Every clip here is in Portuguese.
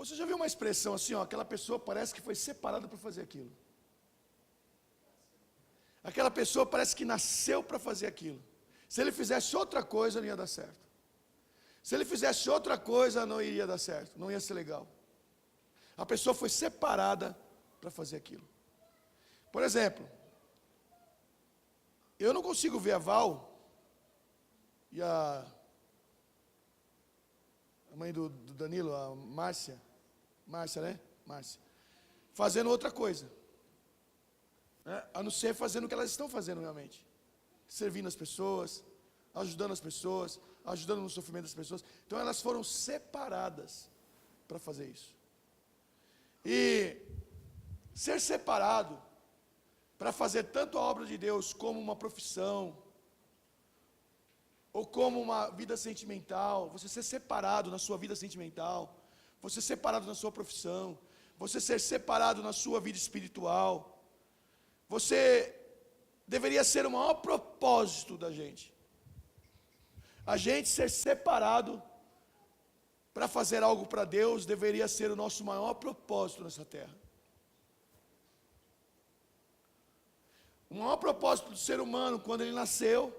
Você já viu uma expressão assim, ó, aquela pessoa parece que foi separada para fazer aquilo. Aquela pessoa parece que nasceu para fazer aquilo. Se ele fizesse outra coisa, não ia dar certo. Se ele fizesse outra coisa, não iria dar certo, não ia ser legal. A pessoa foi separada para fazer aquilo. Por exemplo, eu não consigo ver a Val e a mãe do Danilo, a Márcia, né? Márcia, fazendo outra coisa, né? A não ser fazendo o que elas estão fazendo realmente. Servindo as pessoas, ajudando as pessoas, ajudando no sofrimento das pessoas. Então elas foram separadas para fazer isso. E ser separado para fazer tanto a obra de Deus como uma profissão, ou como uma vida sentimental, você ser separado na sua vida sentimental, você ser separado na sua profissão, você ser separado na sua vida espiritual, você deveria ser o maior propósito da gente. A gente ser separado para fazer algo para Deus deveria ser o nosso maior propósito nessa terra. O maior propósito do ser humano, quando ele nasceu,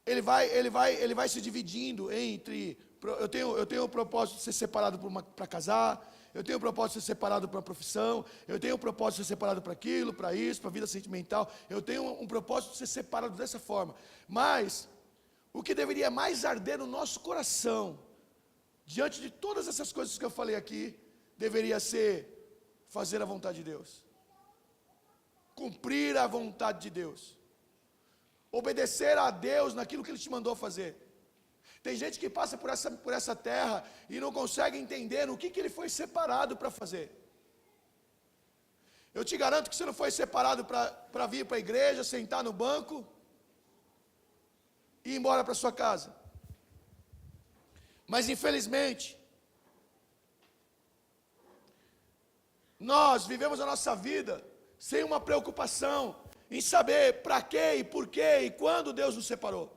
ele vai se dividindo entre, eu tenho o propósito de ser separado para casar, eu tenho o propósito de ser separado para a profissão, eu tenho o propósito de ser separado para aquilo, para isso, para a vida sentimental, eu tenho um propósito de ser separado dessa forma. Mas, o que deveria mais arder no nosso coração, diante de todas essas coisas que eu falei aqui, deveria ser fazer a vontade de Deus. Cumprir a vontade de Deus. Obedecer a Deus naquilo que Ele te mandou fazer. Tem gente que passa por essa terra e não consegue entender no que Ele foi separado para fazer. Eu te garanto que você não foi separado para vir para a igreja, sentar no banco e ir embora para sua casa. Mas infelizmente, nós vivemos a nossa vida sem uma preocupação em saber para quê e por quê e quando Deus nos separou.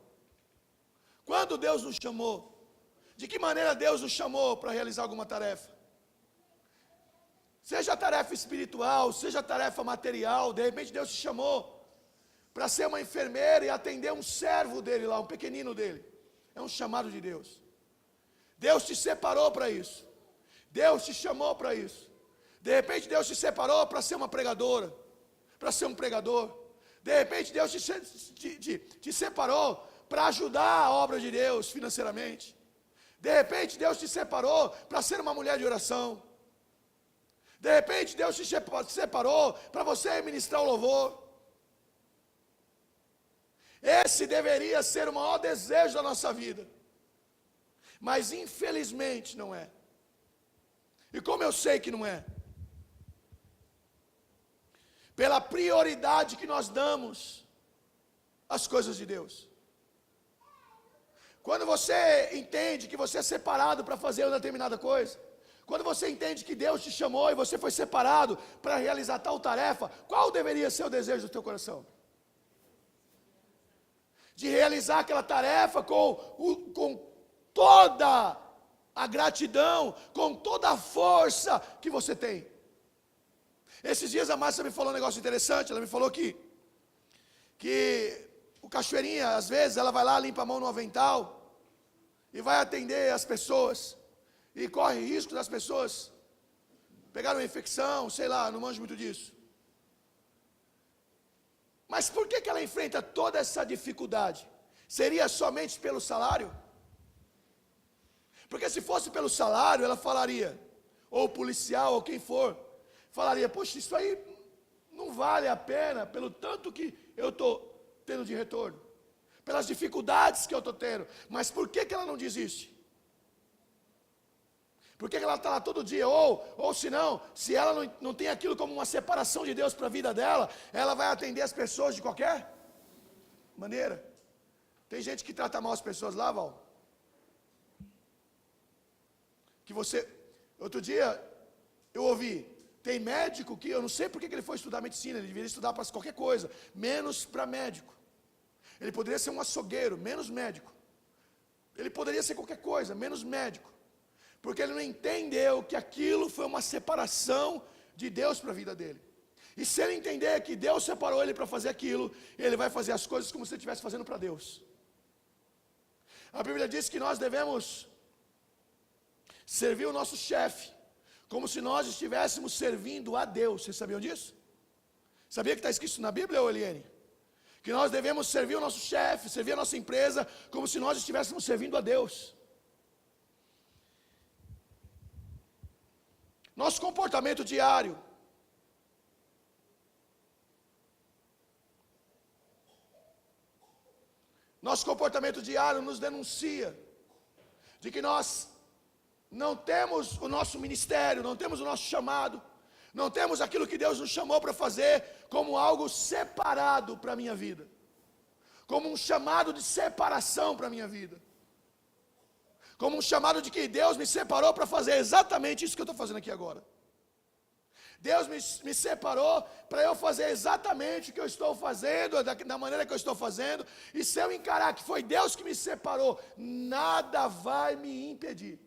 Quando Deus nos chamou. De que maneira Deus nos chamou para realizar alguma tarefa. Seja tarefa espiritual, seja tarefa material, de repente Deus te chamou para ser uma enfermeira e atender um servo dele lá, um pequenino dele. É um chamado de Deus. Deus te separou para isso. Deus te chamou para isso. De repente Deus te separou para ser uma pregadora, para ser um pregador. De repente Deus te separou para ajudar a obra de Deus financeiramente. De repente Deus te separou para ser uma mulher de oração. De repente Deus te separou para você ministrar o louvor. Esse deveria ser o maior desejo da nossa vida. Mas infelizmente não é. E como eu sei que não é? Pela prioridade que nós damos às coisas de Deus. Quando você entende que você é separado para fazer uma determinada coisa, quando você entende que Deus te chamou e você foi separado para realizar tal tarefa, qual deveria ser o desejo do teu coração? De realizar aquela tarefa com toda a gratidão, com toda a força que você tem. Esses dias a Márcia me falou um negócio interessante. Ela me falou que o Cachoeirinha, às vezes, ela vai lá, limpa a mão no avental e vai atender as pessoas e corre risco das pessoas pegarem uma infecção, sei lá, não manjo muito disso. Mas por que ela enfrenta toda essa dificuldade? Seria somente pelo salário? Porque se fosse pelo salário, ela falaria, ou o policial, ou quem for, falaria, poxa, isso aí não vale a pena pelo tanto que eu estou tendo de retorno, pelas dificuldades que eu estou tendo. Mas por que ela não desiste? Por que ela está lá todo dia? Ou se não, se ela não tem aquilo como uma separação de Deus para a vida dela, ela vai atender as pessoas de qualquer maneira. Tem gente que trata mal as pessoas lá, Val. Que você, outro dia, eu ouvi, tem médico que, eu não sei porque que ele foi estudar medicina, ele deveria estudar para qualquer coisa, menos para médico. Ele poderia ser um açougueiro, menos médico. Ele poderia ser qualquer coisa, menos médico. Porque ele não entendeu que aquilo foi uma separação de Deus para a vida dele. E se ele entender que Deus separou ele para fazer aquilo, ele vai fazer as coisas como se ele estivesse fazendo para Deus. A Bíblia diz que nós devemos servir o nosso chefe como se nós estivéssemos servindo a Deus. Vocês sabiam disso? Sabia que está escrito na Bíblia, Eliane? Que nós devemos servir o nosso chefe, servir a nossa empresa, como se nós estivéssemos servindo a Deus. Nosso comportamento diário. Nosso comportamento diário nos denuncia de que nós não temos o nosso ministério, não temos o nosso chamado, não temos aquilo que Deus nos chamou para fazer como algo separado para a minha vida, como um chamado de separação para a minha vida, como um chamado de que Deus me separou para fazer exatamente isso que eu estou fazendo aqui agora. Deus me separou para eu fazer exatamente o que eu estou fazendo, da maneira que eu estou fazendo, e se eu encarar que foi Deus que me separou, nada vai me impedir.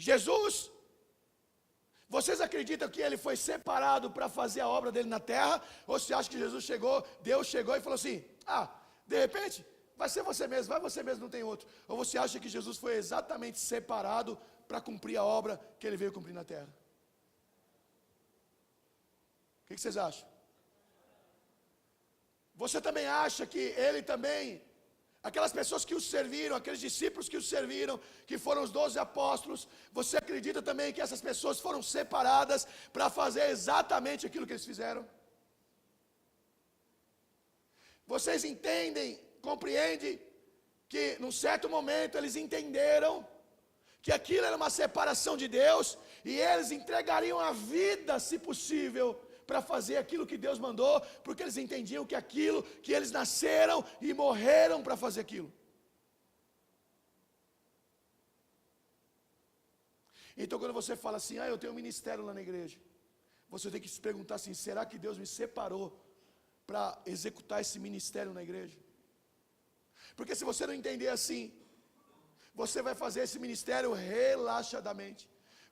Jesus, vocês acreditam que ele foi separado para fazer a obra dele na terra? Ou você acha que Jesus chegou, Deus chegou e falou assim: de repente, vai ser você mesmo, vai você mesmo, não tem outro. Ou você acha que Jesus foi exatamente separado para cumprir a obra que ele veio cumprir na terra? O que vocês acham? Você também acha que ele também, aquelas pessoas que o serviram, aqueles discípulos que o serviram, que foram os 12 apóstolos, você acredita também que essas pessoas foram separadas para fazer exatamente aquilo que eles fizeram? Vocês entendem, compreendem, que num certo momento eles entenderam que aquilo era uma separação de Deus, e eles entregariam a vida, se possível, para fazer aquilo que Deus mandou, porque eles entendiam que aquilo, que eles nasceram e morreram para fazer aquilo. Então quando você fala assim: eu tenho um ministério lá na igreja, você tem que se perguntar assim: será que Deus me separou para executar esse ministério na igreja? Porque se você não entender assim, você vai fazer esse ministério relaxadamente,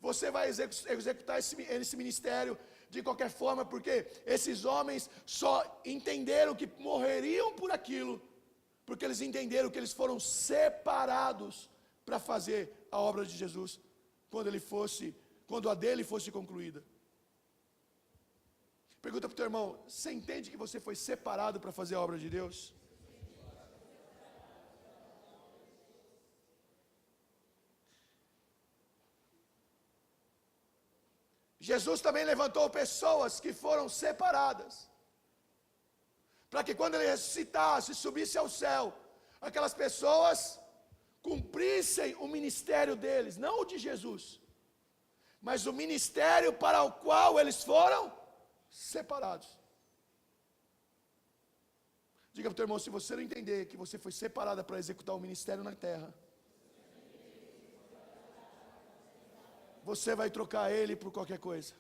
você vai executar esse ministério de qualquer forma, porque esses homens só entenderam que morreriam por aquilo, porque eles entenderam que eles foram separados para fazer a obra de Jesus, quando a dele fosse concluída. Pergunta para o teu irmão: você entende que você foi separado para fazer a obra de Deus? Jesus também levantou pessoas que foram separadas, para que quando ele ressuscitasse, subisse ao céu, aquelas pessoas cumprissem o ministério deles, não o de Jesus, mas o ministério para o qual eles foram separados. Diga para o teu irmão: se você não entender que você foi separada para executar o ministério na terra, você vai trocar ele por qualquer coisa.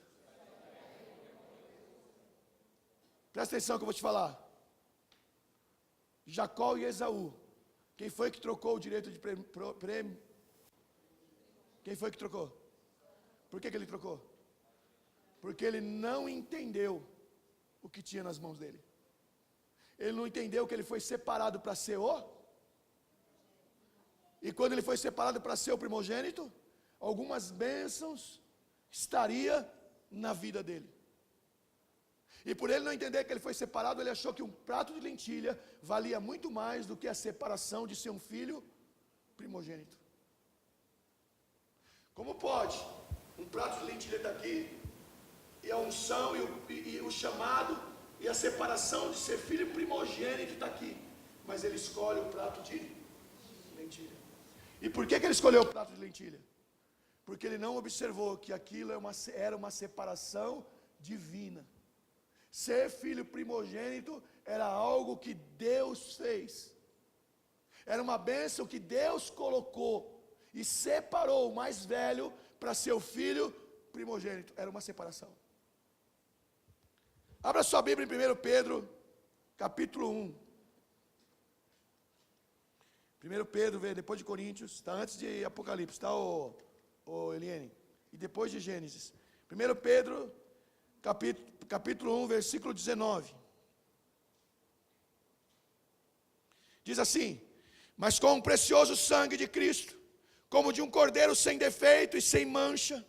Presta atenção que eu vou te falar. Jacó e Esaú, quem foi que trocou o direito de prêmio? Quem foi que trocou? Por que ele trocou? Porque ele não entendeu o que tinha nas mãos dele. Ele não entendeu que ele foi separado para ser o. E quando ele foi separado para ser o primogênito, algumas bênçãos estaria na vida dele. E por ele não entender que ele foi separado, ele achou que um prato de lentilha valia muito mais do que a separação de ser um filho primogênito. Como pode um prato de lentilha estar aqui, e a unção e o chamado e a separação de ser filho primogênito está aqui, mas ele escolhe o prato de lentilha? E por que ele escolheu o prato de lentilha? Porque ele não observou que aquilo era uma separação divina. Ser filho primogênito era algo que Deus fez, era uma bênção que Deus colocou e separou o mais velho para ser o filho primogênito. Era uma separação. Abra sua Bíblia em 1 Pedro, capítulo 1. 1 Pedro veio depois de Coríntios, está antes de Apocalipse, tá, Eliane? E depois de Gênesis. 1 Pedro, capítulo 1, versículo 19. Diz assim: mas com o precioso sangue de Cristo, como de um cordeiro sem defeito e sem mancha,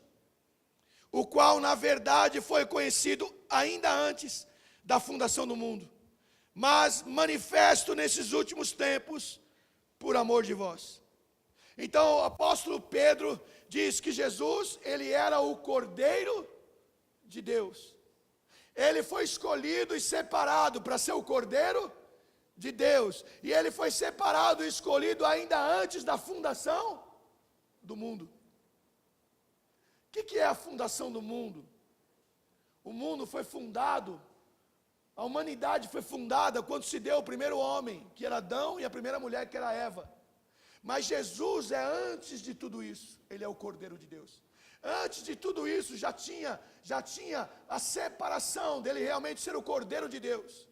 o qual na verdade foi conhecido ainda antes da fundação do mundo, mas manifesto nesses últimos tempos, por amor de vós. Então o apóstolo Pedro diz que Jesus, ele era o Cordeiro de Deus. Ele foi escolhido e separado para ser o Cordeiro de Deus. E ele foi separado e escolhido ainda antes da fundação do mundo. O que é a fundação do mundo? O mundo foi fundado, a humanidade foi fundada quando se deu o primeiro homem, que era Adão, e a primeira mulher, que era Eva. Mas Jesus é antes de tudo isso. Ele é o Cordeiro de Deus. Antes de tudo isso já tinha a separação dele realmente ser o Cordeiro de Deus.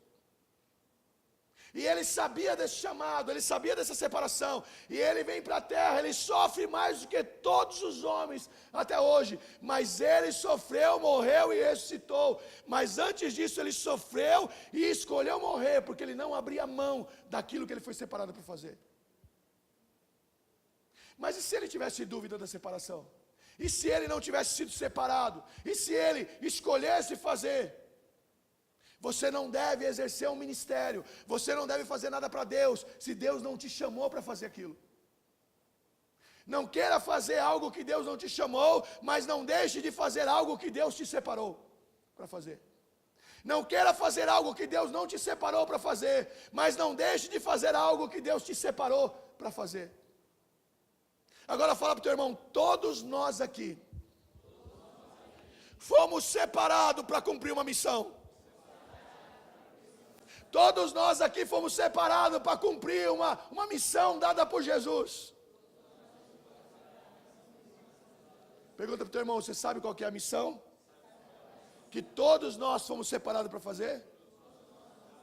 E ele sabia desse chamado, ele sabia dessa separação. E ele vem para a terra, ele sofre mais do que todos os homens até hoje. Mas ele sofreu, morreu e ressuscitou. Mas antes disso ele sofreu e escolheu morrer, porque ele não abria mão daquilo que ele foi separado para fazer. Mas e se ele tivesse dúvida da separação? E se ele não tivesse sido separado? E se ele escolhesse fazer? Você não deve exercer um ministério, você não deve fazer nada para Deus, se Deus não te chamou para fazer aquilo. Não queira fazer algo que Deus não te chamou, mas não deixe de fazer algo que Deus te separou para fazer. Não queira fazer algo que Deus não te separou para fazer, mas não deixe de fazer algo que Deus te separou para fazer. Agora fala para o teu irmão: todos nós aqui fomos separados para cumprir uma missão. Todos nós aqui fomos separados para cumprir uma missão dada por Jesus. Pergunta para o teu irmão: você sabe qual que é a missão? Que todos nós fomos separados para fazer?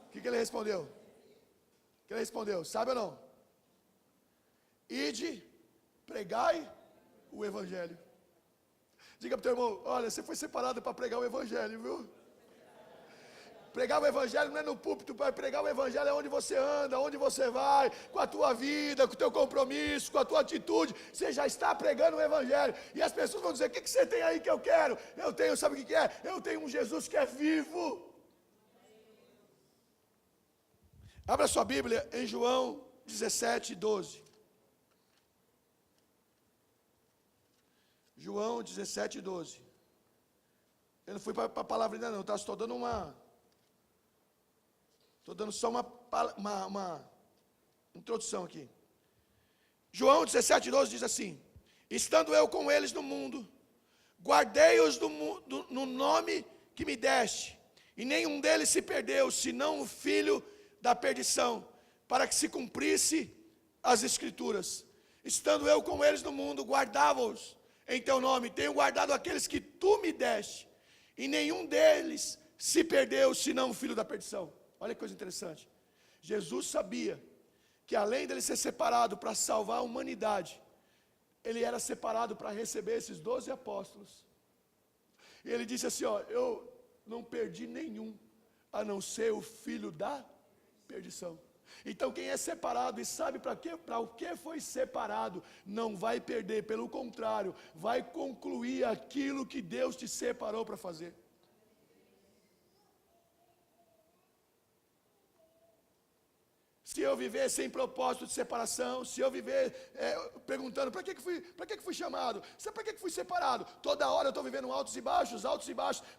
O que ele respondeu? O que ele respondeu? Sabe ou não? Ide, pregai o Evangelho. Diga para o teu irmão: olha, você foi separado para pregar o Evangelho, viu? Pregar o Evangelho não é no púlpito, para pregar o Evangelho é onde você anda, onde você vai, com a tua vida, com o teu compromisso, com a tua atitude. Você já está pregando o Evangelho. E as pessoas vão dizer: o que você tem aí que eu quero? Eu tenho, sabe o que é? Eu tenho um Jesus que é vivo. Abra sua Bíblia em João 17, 12. João 17, 12. Eu não fui para a palavra ainda não, tá? Estou dando só uma introdução aqui. João 17, 12 diz assim: estando eu com eles no mundo, guardei-os no nome que me deste, e nenhum deles se perdeu, senão o filho da perdição, para que se cumprisse as Escrituras. Estando eu com eles no mundo, guardava-os em teu nome, tenho guardado aqueles que tu me deste, e nenhum deles se perdeu, senão o filho da perdição. Olha que coisa interessante. Jesus sabia que além dele ser separado para salvar a humanidade, ele era separado para receber esses 12 apóstolos. E ele disse assim: ó, eu não perdi nenhum, a não ser o filho da perdição. Então quem é separado e sabe para o que foi separado, não vai perder, pelo contrário, vai concluir aquilo que Deus te separou para fazer. Se eu viver sem propósito de separação, se eu viver perguntando: para que fui chamado? Para que fui separado? Toda hora eu estou vivendo altos e baixos,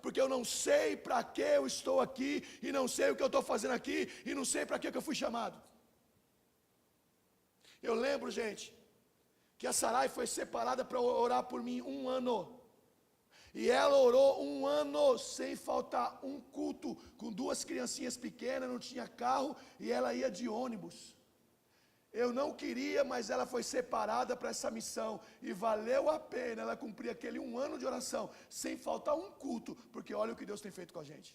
porque eu não sei para que eu estou aqui, e não sei o que eu estou fazendo aqui, e não sei para que eu fui chamado. Eu lembro, gente, que a Sarai foi separada para orar por mim 1 ano. E ela orou 1 ano sem faltar um culto, com 2 criancinhas pequenas, não tinha carro, e ela ia de ônibus. Eu não queria, mas ela foi separada para essa missão, e valeu a pena ela cumprir aquele 1 ano de oração, sem faltar um culto, porque olha o que Deus tem feito com a gente.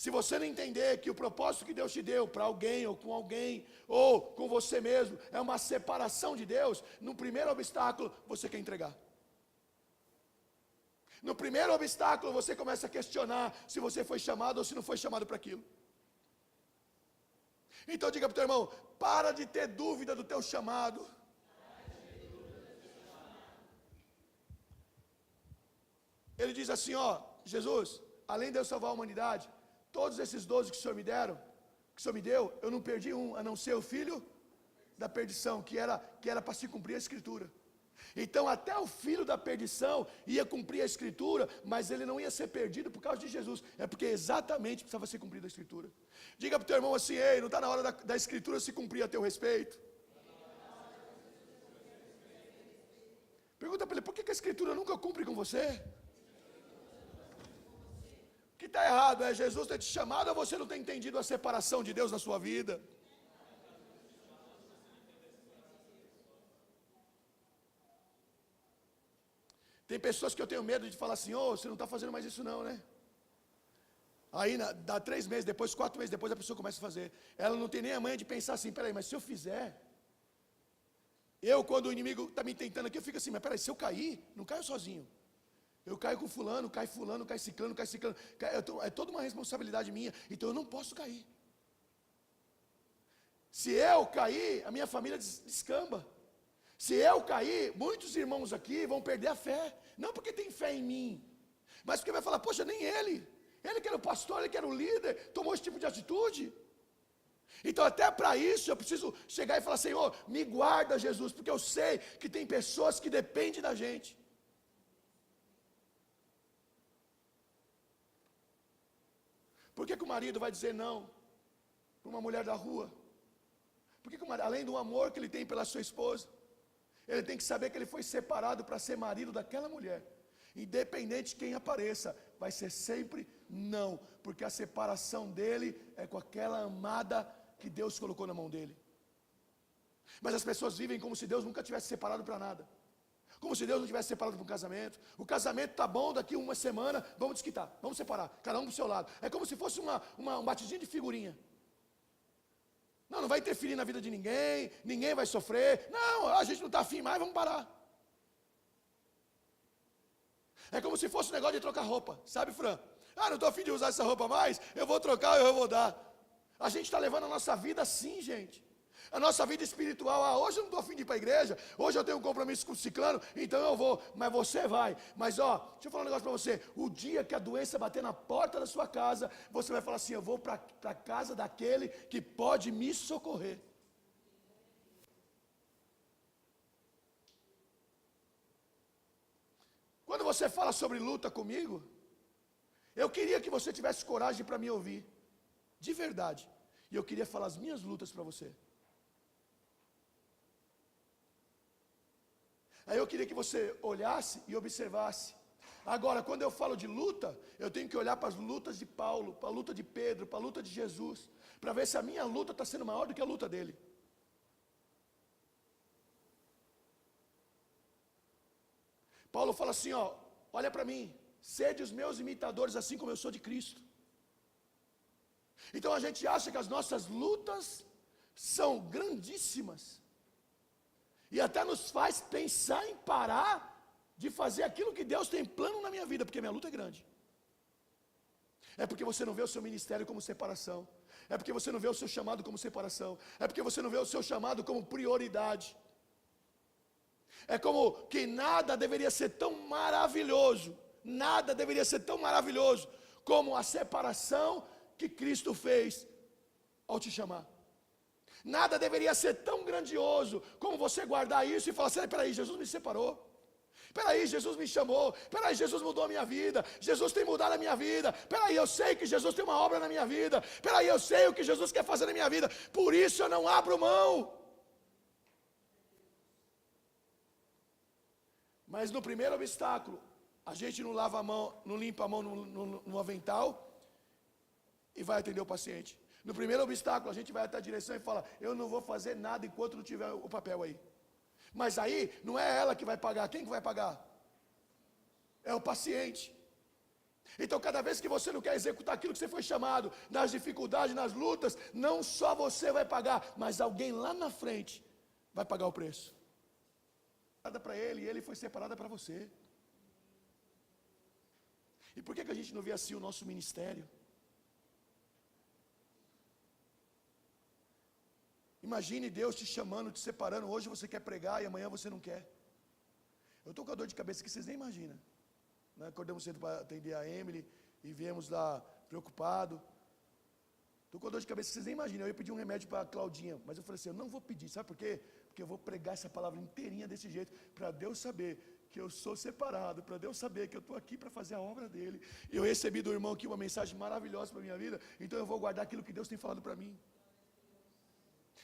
Se você não entender que o propósito que Deus te deu para alguém, ou com você mesmo, é uma separação de Deus, no primeiro obstáculo, você quer entregar. No primeiro obstáculo, você começa a questionar se você foi chamado ou se não foi chamado para aquilo. Então diga para o teu irmão, para de ter dúvida do teu chamado. Ele diz assim, ó, Jesus, além de eu salvar a humanidade, todos esses 12 que o Senhor me deram, que o Senhor me deu, eu não perdi um, a não ser o filho da perdição, que era para se cumprir a Escritura. Então até o filho da perdição ia cumprir a Escritura, mas ele não ia ser perdido por causa de Jesus, é porque exatamente precisava ser cumprida a Escritura. Diga para o teu irmão assim, ei, não está na hora da Escritura se cumprir a teu respeito? Pergunta para ele, por que a Escritura nunca cumpre com você? O que está errado é Jesus ter te chamado ou você não tem entendido a separação de Deus na sua vida? Tem pessoas que eu tenho medo de falar assim, ô, você não está fazendo mais isso não, né? Aí dá 3 meses depois, 4 meses depois, a pessoa começa a fazer. Ela não tem nem a manha de pensar assim, peraí, mas se eu fizer, quando o inimigo está me tentando aqui, eu fico assim, mas peraí, se eu cair, não caio sozinho. Eu caio com fulano, cai ciclano, é toda uma responsabilidade minha, então eu não posso cair. Se eu cair, a minha família descamba. Se eu cair, muitos irmãos aqui vão perder a fé, não porque tem fé em mim, mas porque vai falar, poxa, nem ele que era o pastor, ele que era o líder, tomou esse tipo de atitude. Então até para isso eu preciso chegar e falar, Senhor, me guarda Jesus, porque eu sei que tem pessoas que dependem da gente. Por que o marido vai dizer não para uma mulher da rua? Por que o marido, além do amor que ele tem pela sua esposa, ele tem que saber que ele foi separado para ser marido daquela mulher. Independente de quem apareça, vai ser sempre não, porque a separação dele é com aquela amada que Deus colocou na mão dele. Mas as pessoas vivem como se Deus nunca tivesse separado para nada, como se Deus não tivesse separado para um casamento. O casamento está bom, daqui uma semana vamos desquitar, vamos separar, cada um para o seu lado. É como se fosse um batidinho de figurinha. Não vai interferir na vida de ninguém, ninguém vai sofrer. Não, a gente não está afim mais, vamos parar. É como se fosse um negócio de trocar roupa, sabe, Fran? Não estou afim de usar essa roupa mais, eu vou trocar, eu vou dar. A gente está levando a nossa vida assim, gente. A nossa vida espiritual, hoje eu não estou afim de ir para a igreja, hoje eu tenho um compromisso com o ciclano, então eu vou, mas você vai. Mas deixa eu falar um negócio para você, o dia que a doença bater na porta da sua casa, você vai falar assim, eu vou para a casa daquele que pode me socorrer. Quando você fala sobre luta comigo, eu queria que você tivesse coragem para me ouvir, de verdade, e eu queria falar as minhas lutas para você. Aí eu queria que você olhasse e observasse. Agora, quando eu falo de luta, eu tenho que olhar para as lutas de Paulo, para a luta de Pedro, para a luta de Jesus, para ver se a minha luta está sendo maior do que a luta dele. Paulo fala assim, olha para mim, sede os meus imitadores assim como eu sou de Cristo. Então a gente acha que as nossas lutas são grandíssimas. E até nos faz pensar em parar de fazer aquilo que Deus tem plano na minha vida, porque minha luta é grande. É porque você não vê o seu ministério como separação. É porque você não vê o seu chamado como separação. É porque você não vê o seu chamado como prioridade. É como que nada deveria ser tão maravilhoso, nada deveria ser tão maravilhoso como a separação que Cristo fez ao te chamar. Nada deveria ser tão grandioso como você guardar isso e falar assim, peraí, Jesus me separou. Peraí, Jesus me chamou. Peraí, Jesus mudou a minha vida. Jesus tem mudado a minha vida. Peraí, eu sei que Jesus tem uma obra na minha vida. Peraí, eu sei o que Jesus quer fazer na minha vida. Por isso eu não abro mão. Mas no primeiro obstáculo, a gente não lava a mão, não limpa a mão no avental e vai atender o paciente. No primeiro obstáculo, a gente vai até a direção e fala, eu não vou fazer nada enquanto não tiver o papel aí. Mas aí, não é ela que vai pagar, quem que vai pagar? É o paciente. Então, cada vez que você não quer executar aquilo que você foi chamado, nas dificuldades, nas lutas, não só você vai pagar, mas alguém lá na frente vai pagar o preço. Para ele, e ele foi separada para você. E por que a gente não vê assim o nosso ministério? Imagine Deus te chamando, te separando. Hoje você quer pregar e amanhã você não quer. Eu estou com a dor de cabeça que vocês nem imaginam. Nós acordamos cedo para atender a Emily e viemos lá preocupado. Estou com a dor de cabeça que vocês nem imaginam. Eu ia pedir um remédio para a Claudinha, mas eu falei assim, eu não vou pedir, sabe por quê? Porque eu vou pregar essa palavra inteirinha desse jeito, para Deus saber que eu sou separado, para Deus saber que eu estou aqui para fazer a obra dele. E eu recebi do irmão aqui uma mensagem maravilhosa para a minha vida, então eu vou guardar aquilo que Deus tem falado para mim.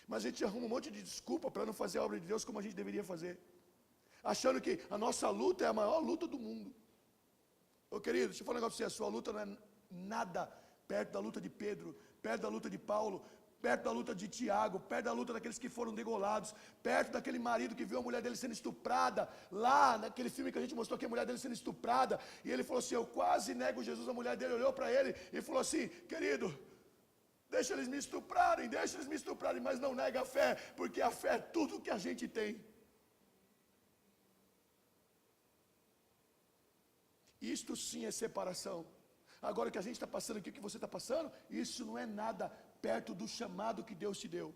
Mas a gente arruma um monte de desculpa para não fazer a obra de Deus como a gente deveria fazer, achando que a nossa luta é a maior luta do mundo. Ô querido, deixa eu falar um negócio para você, a sua luta não é nada perto da luta de Pedro, perto da luta de Paulo, perto da luta de Tiago, perto da luta daqueles que foram degolados, perto daquele marido que viu a mulher dele sendo estuprada, lá naquele filme que a gente mostrou que a mulher dele sendo estuprada, e ele falou assim, eu quase nego Jesus, a mulher dele olhou para ele e falou assim, querido, deixa eles me estuprarem, mas não nega a fé, porque a fé é tudo que a gente tem. Isto sim é separação. Agora o que a gente está passando aqui, o que você está passando, isso não é nada perto do chamado que Deus te deu.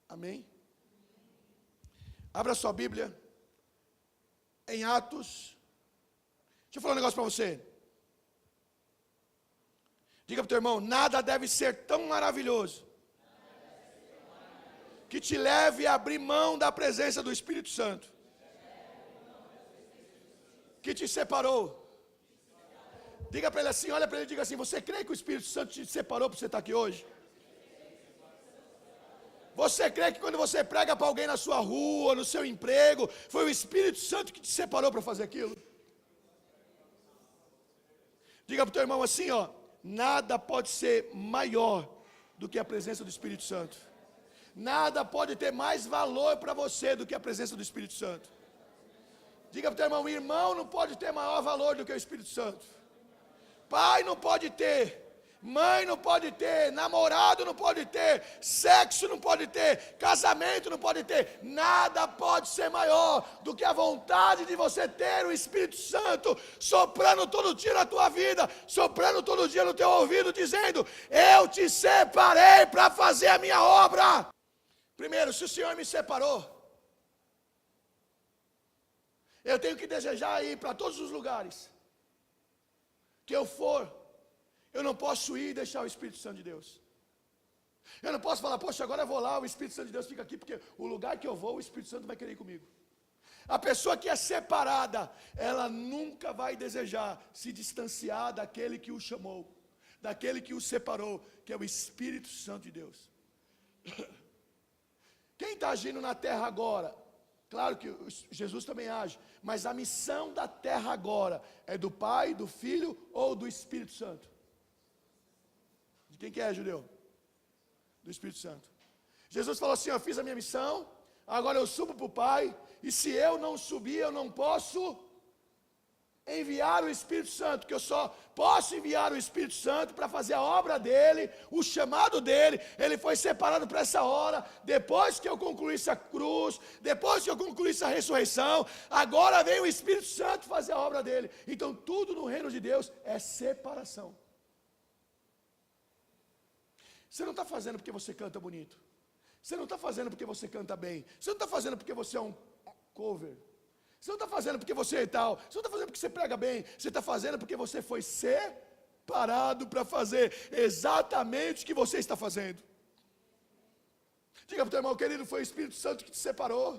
Amém? Abra sua Bíblia em Atos. Deixa eu falar um negócio para você. Diga para o teu irmão, nada deve ser tão maravilhoso que te leve a abrir mão da presença do Espírito Santo, que te separou. Diga para ele assim, olha para ele e diga assim, você crê que o Espírito Santo te separou para você estar aqui hoje? Você crê que quando você prega para alguém na sua rua, no seu emprego, foi o Espírito Santo que te separou para fazer aquilo? Diga para o teu irmão assim, ó, nada pode ser maior do que a presença do Espírito Santo. Nada pode ter mais valor para você do que a presença do Espírito Santo. Diga para o teu irmão não pode ter maior valor do que o Espírito Santo. Pai não pode ter, mãe não pode ter, namorado não pode ter, sexo não pode ter, casamento não pode ter, nada pode ser maior do que a vontade de você ter o Espírito Santo soprando todo dia na tua vida, soprando todo dia no teu ouvido, dizendo, eu te separei para fazer a minha obra. Primeiro, se o Senhor me separou, eu tenho que desejar ir para todos os lugares que eu for, eu não posso ir e deixar o Espírito Santo de Deus. Eu não posso falar, poxa, agora eu vou lá, o Espírito Santo de Deus fica aqui, porque o lugar que eu vou, o Espírito Santo vai querer ir comigo. A pessoa que é separada, ela nunca vai desejar se distanciar daquele que o chamou, daquele que o separou, que é o Espírito Santo de Deus. Quem está agindo na terra agora? Claro que Jesus também age, mas a missão da terra agora é do Pai, do Filho ou do Espírito Santo? De quem que é, judeu? Do Espírito Santo. Jesus falou assim, eu fiz a minha missão, agora eu subo para o Pai, e se eu não subir, eu não posso enviar o Espírito Santo, que eu só posso enviar o Espírito Santo para fazer a obra dele, o chamado dele. Ele foi separado para essa hora, depois que eu concluísse a cruz, depois que eu concluísse a ressurreição, agora vem o Espírito Santo fazer a obra dele. Então tudo no reino de Deus é separação. Você não está fazendo porque você canta bonito, você não está fazendo porque você canta bem, você não está fazendo porque você é um cover, você não está fazendo porque você é tal, você não está fazendo porque você prega bem, você está fazendo porque você foi separado para fazer exatamente o que você está fazendo. Diga para o teu irmão, querido, foi o Espírito Santo que te separou.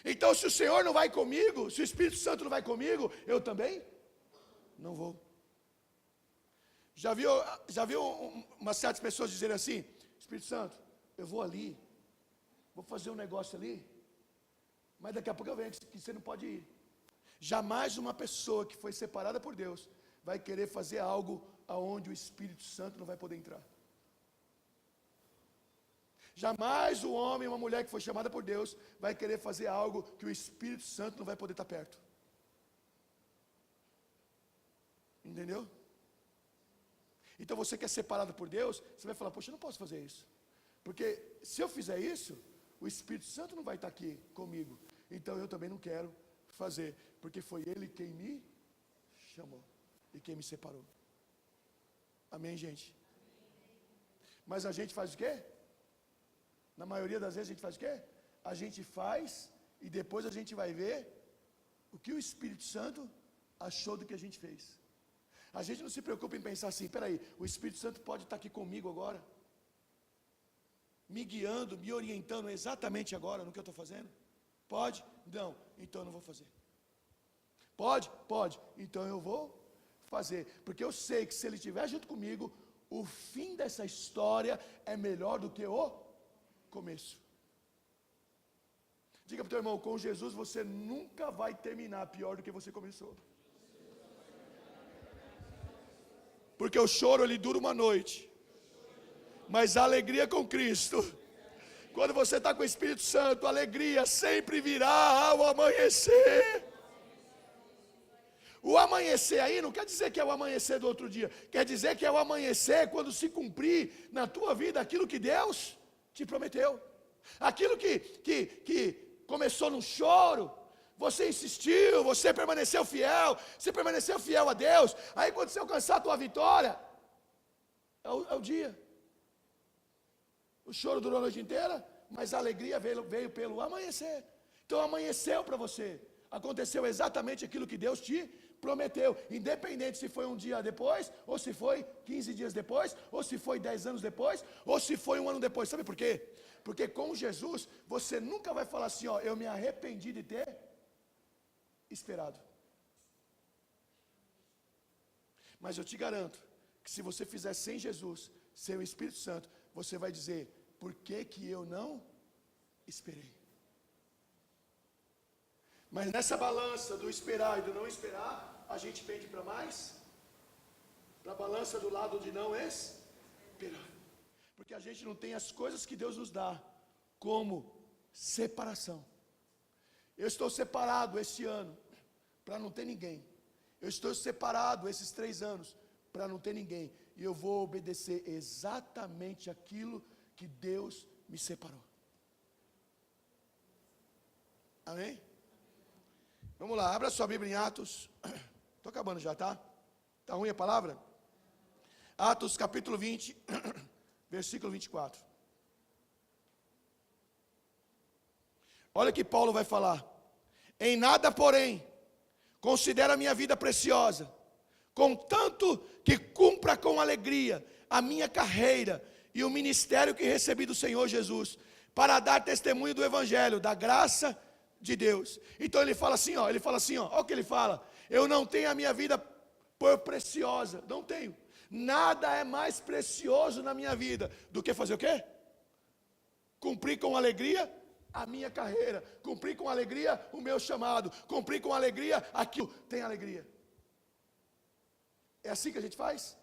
Então se o Senhor não vai comigo, se o Espírito Santo não vai comigo, eu também não vou. Já viu umas certas pessoas dizerem assim, Espírito Santo, eu vou ali, vou fazer um negócio ali, mas daqui a pouco eu venho que você não pode ir. Jamais uma pessoa que foi separada por Deus vai querer fazer algo aonde o Espírito Santo não vai poder entrar. Jamais o homem, uma mulher que foi chamada por Deus, vai querer fazer algo que o Espírito Santo não vai poder estar perto. Entendeu? Então você que é separado por Deus, você vai falar, poxa, eu não posso fazer isso. Porque se eu fizer isso, o Espírito Santo não vai estar aqui comigo. Então eu também não quero fazer, porque foi Ele quem me chamou e quem me separou. Amém, gente? Mas a gente faz o quê? Na maioria das vezes a gente faz o quê? A gente faz e depois a gente vai ver o que o Espírito Santo achou do que a gente fez. A gente não se preocupa em pensar assim, peraí, o Espírito Santo pode estar aqui comigo agora, me guiando, me orientando exatamente agora no que eu estou fazendo? Pode? Não, então eu não vou fazer. Pode? Pode, então eu vou fazer, porque eu sei que se Ele estiver junto comigo, o fim dessa história é melhor do que o começo. Diga para o teu irmão, com Jesus você nunca vai terminar pior do que você começou. Porque o choro ele dura uma noite, mas a alegria com Cristo, quando você está com o Espírito Santo, a alegria sempre virá ao amanhecer. O amanhecer aí não quer dizer que é o amanhecer do outro dia, quer dizer que é o amanhecer quando se cumprir na tua vida aquilo que Deus te prometeu. Aquilo que começou no choro, você insistiu, você permaneceu fiel a Deus. Aí quando você alcançar a tua vitória, é o dia. O choro durou a noite inteira, mas a alegria veio pelo amanhecer. Então amanheceu para você, aconteceu exatamente aquilo que Deus te prometeu, independente se foi um dia depois, ou se foi 15 dias depois, ou se foi 10 anos depois, ou se foi um ano depois. Sabe por quê? Porque com Jesus, você nunca vai falar assim, ó, eu me arrependi de ter esperado. Mas eu te garanto, que se você fizer sem Jesus, sem o Espírito Santo, você vai dizer, por que que eu não esperei? Mas nessa balança do esperar e do não esperar, a gente pende para mais? Para a balança do lado de não esperar. Porque a gente não tem as coisas que Deus nos dá, como separação. Eu estou separado esse ano, para não ter ninguém. Eu estou separado esses 3 anos, para não ter ninguém. E eu vou obedecer exatamente aquilo que Deus me separou. Amém? Vamos lá, abra sua Bíblia em Atos. Estou acabando já, tá? Está ruim a palavra? Atos capítulo 20, versículo 24. Olha o que Paulo vai falar. Em nada, porém, considero a minha vida preciosa, contanto que cumpra com alegria a minha carreira e o ministério que recebi do Senhor Jesus, para dar testemunho do Evangelho, da graça de Deus. Então ele fala assim, ó, olha o que ele fala, eu não tenho a minha vida por preciosa, não tenho, nada é mais precioso na minha vida, do que fazer o quê? Cumprir com alegria a minha carreira, cumprir com alegria o meu chamado, cumprir com alegria aquilo, tem alegria. É assim que a gente faz?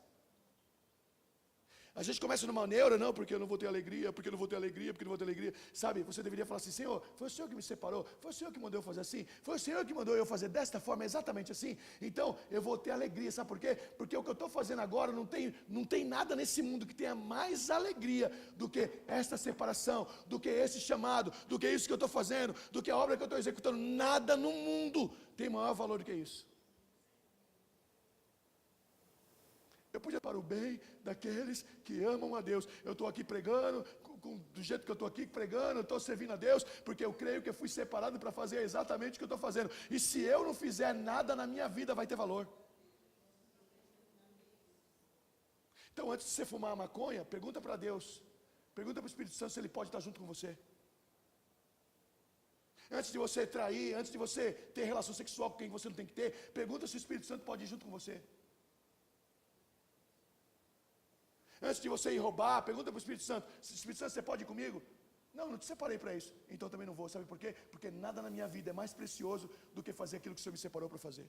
A gente começa numa neura, não, porque eu não vou ter alegria, porque eu não vou ter alegria, porque eu não vou ter alegria. Sabe, você deveria falar assim, Senhor, foi o Senhor que me separou, foi o Senhor que mandou eu fazer assim, foi o Senhor que mandou eu fazer desta forma, exatamente assim. Então, eu vou ter alegria, sabe por quê? Porque o que eu estou fazendo agora não tem nada nesse mundo que tenha mais alegria do que esta separação, do que esse chamado, do que isso que eu estou fazendo, do que a obra que eu estou executando. Nada no mundo tem maior valor do que isso. Eu podia para o bem daqueles que amam a Deus. Eu estou aqui pregando, do jeito que eu estou aqui pregando, eu estou servindo a Deus, porque eu creio que eu fui separado para fazer exatamente o que eu estou fazendo. E se eu não fizer nada na minha vida, vai ter valor. Então, antes de você fumar a maconha, pergunta para Deus, pergunta para o Espírito Santo se Ele pode estar junto com você. Antes de você trair, antes de você ter relação sexual com quem você não tem que ter, pergunta se o Espírito Santo pode ir junto com você. Antes de você ir roubar, pergunta para o Espírito Santo, Espírito Santo, você pode ir comigo? Não te separei para isso, então também não vou, sabe por quê? Porque nada na minha vida é mais precioso do que fazer aquilo que o Senhor me separou para fazer.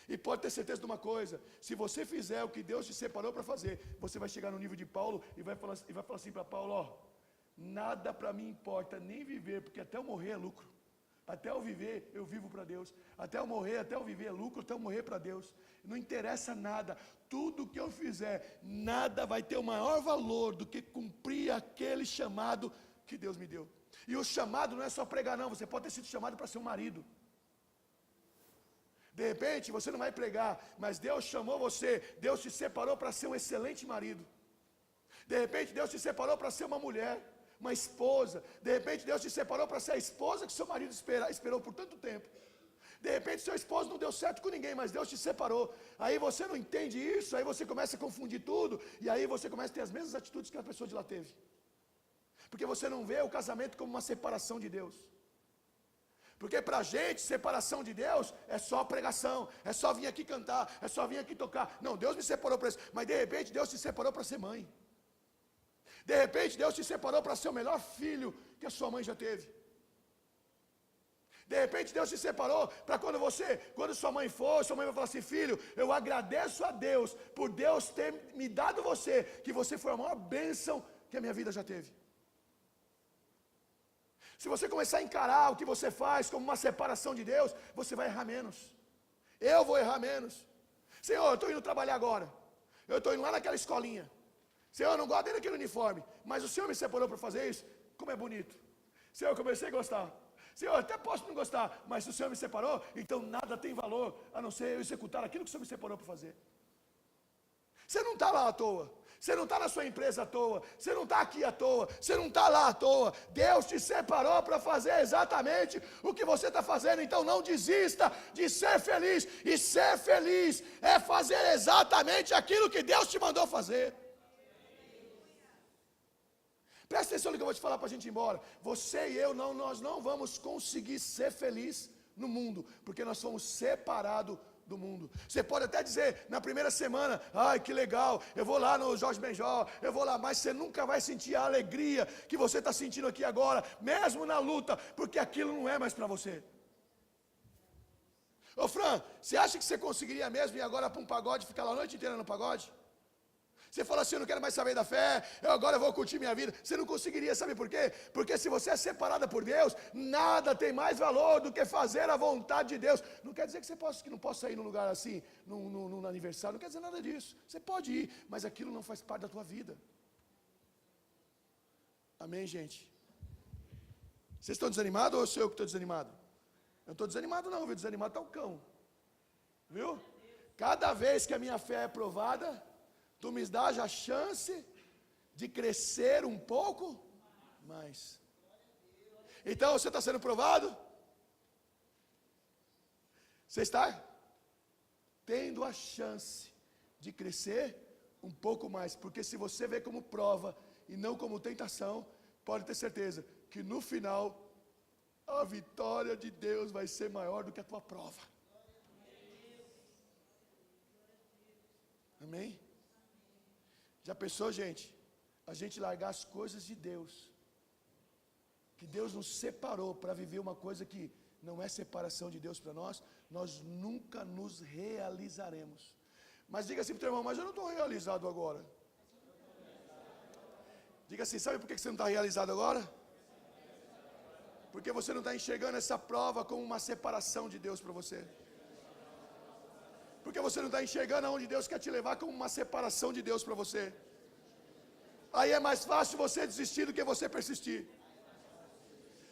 E pode ter certeza de uma coisa: se você fizer o que Deus te separou para fazer, você vai chegar no nível de Paulo e vai falar assim para Paulo: ó, nada para mim importa, nem viver, porque até eu morrer é lucro. Até eu viver, eu vivo para Deus. Até eu morrer, até eu viver é lucro, até eu morrer para Deus. Não interessa nada, tudo que eu fizer, nada vai ter o maior valor do que cumprir aquele chamado que Deus me deu. E o chamado não é só pregar não, você pode ter sido chamado para ser um marido. De repente, você não vai pregar, mas Deus chamou você, Deus te separou para ser um excelente marido. De repente, Deus te separou para ser uma mulher, uma esposa. De repente, Deus te separou para ser a esposa que seu marido esperou por tanto tempo. De repente, seu esposo não deu certo com ninguém, mas Deus te separou. Aí você não entende isso, aí você começa a confundir tudo, e aí você começa a ter as mesmas atitudes que a pessoa de lá teve. Porque você não vê o casamento como uma separação de Deus. Porque para a gente, separação de Deus é só pregação, é só vir aqui cantar, é só vir aqui tocar. Não, Deus me separou para isso, mas de repente Deus te separou para ser mãe. De repente Deus te separou para ser o melhor filho que a sua mãe já teve. De repente Deus te separou para quando sua mãe for, sua mãe vai falar assim: filho, eu agradeço a Deus por Deus ter me dado você, que você foi a maior bênção que a minha vida já teve. Se você começar a encarar o que você faz como uma separação de Deus, você vai errar menos. Eu vou errar menos. Senhor, eu estou indo trabalhar agora. Eu estou indo lá naquela escolinha. Senhor, eu não gosto nem daquele uniforme, mas o Senhor me separou para fazer isso. Como é bonito. Senhor, eu comecei a gostar. Senhor, eu até posso não gostar, mas se o Senhor me separou, então nada tem valor, a não ser eu executar aquilo que o Senhor me separou para fazer. Você não está lá à toa. Você não está na sua empresa à toa, você não está aqui à toa, você não está lá à toa. Deus te separou para fazer exatamente o que você está fazendo. Então não desista de ser feliz. E ser feliz é fazer exatamente aquilo que Deus te mandou fazer. Presta atenção no que eu vou te falar para a gente ir embora. Você e eu, nós não vamos conseguir ser feliz no mundo, porque nós fomos separados do mundo. Você pode até dizer na primeira semana: ai que legal, eu vou lá no Jorge Benjó, eu vou lá, mas você nunca vai sentir a alegria que você está sentindo aqui agora, mesmo na luta, porque aquilo não é mais para você. Ô Fran, você acha que você conseguiria mesmo ir agora para um pagode, ficar lá a noite inteira no pagode? Você fala assim: eu não quero mais saber da fé, eu agora vou curtir minha vida. Você não conseguiria, sabe por quê? Porque se você é separada por Deus, nada tem mais valor do que fazer a vontade de Deus. Não quer dizer que não possa ir num lugar assim, num aniversário, não quer dizer nada disso. Você pode ir, mas aquilo não faz parte da tua vida. Amém, gente? Vocês estão desanimados ou sou eu que estou desanimado? Eu não estou desanimado não, viu? Desanimado está o cão. Viu? Cada vez que a minha fé é provada, tu me dás a chance de crescer um pouco mais. Então você está sendo provado? Você está tendo a chance de crescer um pouco mais. Porque se você vê como prova e não como tentação, pode ter certeza que no final a vitória de Deus vai ser maior do que a tua prova. Amém? Já pensou, gente? A gente largar as coisas de Deus, que Deus nos separou para viver uma coisa que não é separação de Deus para nós nunca nos realizaremos. Mas diga assim para o teu irmão: mas eu não estou realizado agora. Diga assim: sabe por que você não está realizado agora? Porque você não está enxergando essa prova como uma separação de Deus para você. Porque você não está enxergando aonde Deus quer te levar como uma separação de Deus para você. Aí é mais fácil você desistir do que você persistir.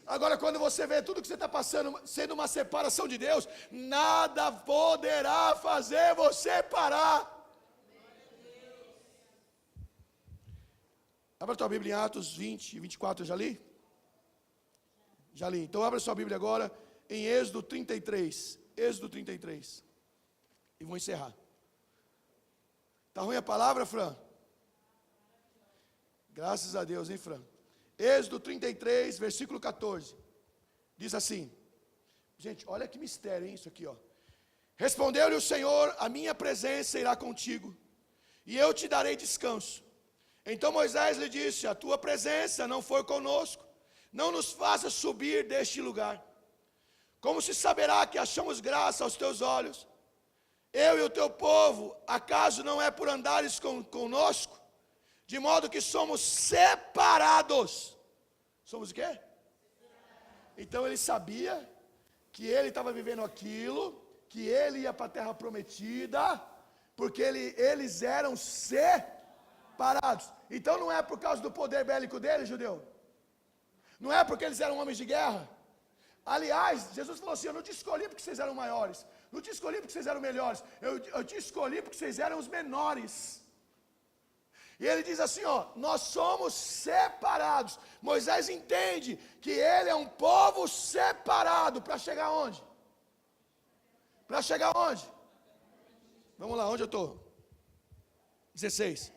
Agora, quando você vê tudo que você está passando sendo uma separação de Deus, nada poderá fazer você parar. Abra a tua Bíblia em Atos 20 e 24, eu já li? Já li. Então abra sua Bíblia agora em Êxodo 33. Êxodo 33. E vou encerrar. Está ruim a palavra, Fran? Graças a Deus, hein, Fran? Êxodo 33, versículo 14. Diz assim. Gente, olha que mistério, hein, isso aqui, ó. Respondeu-lhe o Senhor: a minha presença irá contigo, e eu te darei descanso. Então Moisés lhe disse: a tua presença não for conosco, não nos faça subir deste lugar. Como se saberá que achamos graça aos teus olhos? eu e o teu povo, acaso não é por andares conosco? De modo que somos separados. Somos o quê? Então ele sabia que ele estava vivendo aquilo, que ele ia para a terra prometida, porque eles eram separados. Então não é por causa do poder bélico deles, judeu. Não é porque eles eram homens de guerra. Aliás, Jesus falou assim: eu não te escolhi porque vocês eram maiores, não te escolhi porque vocês eram melhores, eu te escolhi porque vocês eram os menores. E ele diz assim, ó, nós somos separados. Moisés entende que ele é um povo separado para chegar onde? Para chegar onde? Vamos lá, onde eu estou? 16.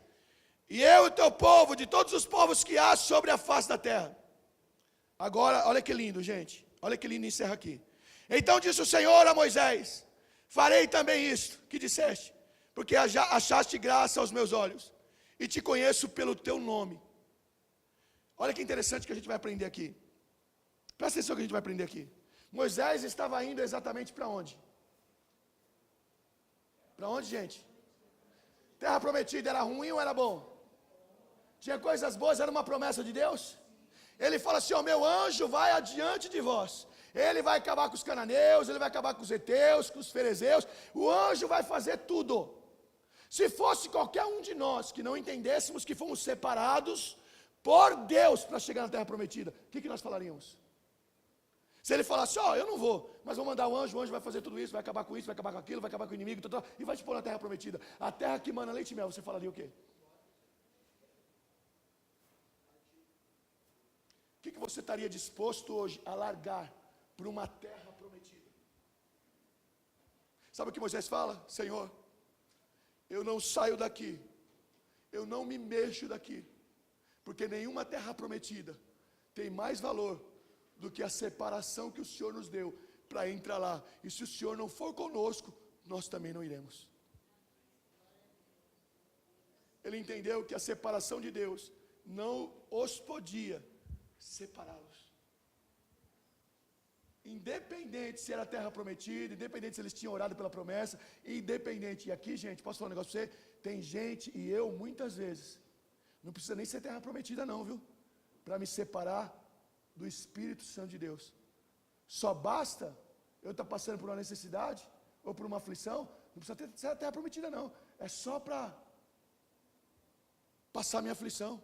E eu e o teu povo, de todos os povos que há sobre a face da terra. Agora, olha que lindo, gente. Olha que lindo, encerra aqui. Então disse o Senhor a Moisés: farei também isto que disseste, porque achaste graça aos meus olhos, e te conheço pelo teu nome. Olha que interessante que a gente vai aprender aqui. Presta atenção que a gente vai aprender aqui. Moisés estava indo exatamente para onde? Para onde, gente? Terra prometida era ruim ou era bom? Tinha coisas boas, era uma promessa de Deus. Ele fala assim, ó, meu anjo vai adiante de vós. Ele vai acabar com os cananeus, ele vai acabar com os heteus, com os ferezeus. O anjo vai fazer tudo. Se fosse qualquer um de nós que não entendêssemos que fomos separados por Deus para chegar na terra prometida, o que nós falaríamos? Se ele falasse, ó, eu não vou, mas vou mandar o anjo vai fazer tudo isso, vai acabar com isso, vai acabar com aquilo, vai acabar com o inimigo, e vai te pôr na terra prometida. A terra que mana leite e mel, você falaria o quê? O que você estaria disposto hoje a largar por uma terra prometida? Sabe o que Moisés fala? Senhor, eu não saio daqui, eu não me mexo daqui, porque nenhuma terra prometida tem mais valor do que a separação que o Senhor nos deu para entrar lá. E se o Senhor não for conosco, nós também não iremos. Ele entendeu que a separação de Deus não os podia separá-los. Independente se era a terra prometida, independente se eles tinham orado pela promessa, independente. E aqui, gente, posso falar um negócio para você? Tem gente, e eu muitas vezes, não precisa nem ser terra prometida não, viu? Para me separar do Espírito Santo de Deus. Só basta eu estar passando por uma necessidade, ou por uma aflição, não precisa ser a terra prometida não. É só para passar minha aflição.